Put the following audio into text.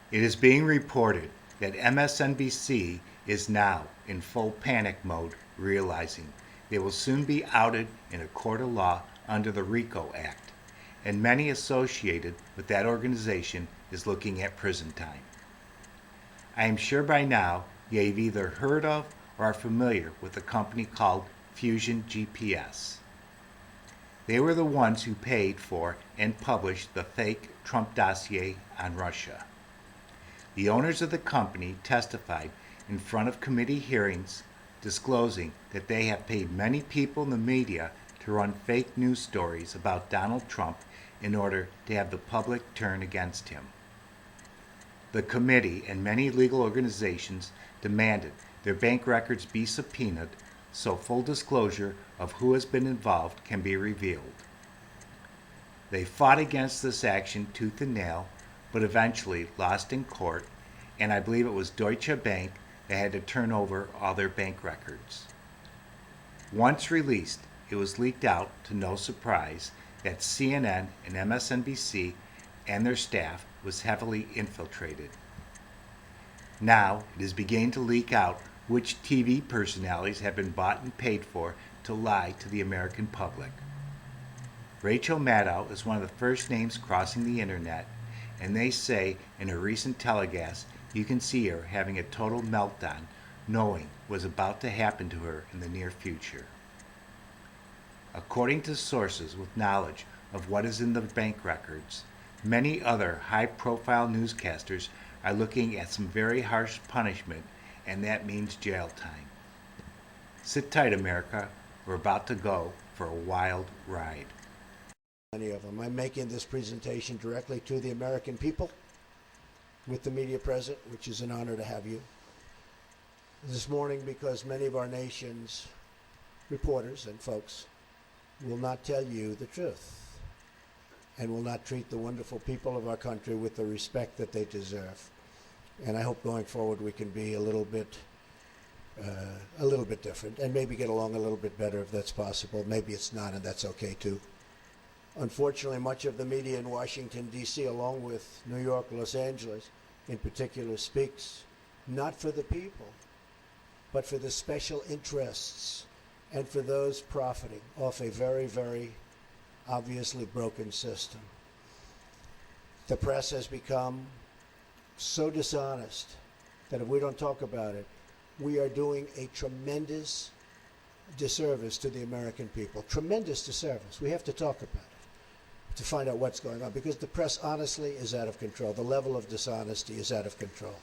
It is being reported that MSNBC is now in full panic mode, realizing they will soon be outed in a court of law under the RICO Act, and many associated with that organization is looking at prison time. I am sure by now you have either heard of or are familiar with a company called Fusion GPS. They were the ones who paid for and published the fake Trump dossier on Russia. The owners of the company testified in front of committee hearings, disclosing that they have paid many people in the media to run fake news stories about Donald Trump in order to have the public turn against him. The committee and many legal organizations demanded their bank records be subpoenaed so full disclosure of who has been involved can be revealed. They fought against this action tooth and nail, but eventually lost in court, and I believe it was Deutsche Bank that had to turn over all their bank records. Once released, it was leaked out to no surprise that CNN and MSNBC and their staff was heavily infiltrated. Now it is beginning to leak out which TV personalities have been bought and paid for to lie to the American public. Rachel Maddow is one of the first names crossing the internet, and they say in a recent telecast you can see her having a total meltdown, knowing what was about to happen to her in the near future. According to sources with knowledge of what is in the bank records, many other high-profile newscasters are looking at some very harsh punishment, and that means jail time. Sit tight, America. We're about to go for a wild ride. Many of them. I'm making this presentation directly to the American people with the media present, which is an honor to have you. This morning, because many of our nation's reporters and folks will not tell you the truth and will not treat the wonderful people of our country with the respect that they deserve. And I hope going forward we can be a little bit different and maybe get along a little bit better if that's possible. Maybe it's not, and that's okay too. Unfortunately, much of the media in Washington, D.C., along with New York, Los Angeles in particular, speaks not for the people, but for the special interests and for those profiting off a very, very obviously broken system. The press has become so dishonest that if we don't talk about it, we are doing a tremendous disservice to the American people. Tremendous disservice. We have to talk about it to find out what's going on, because the press honestly is out of control. The level of dishonesty is out of control.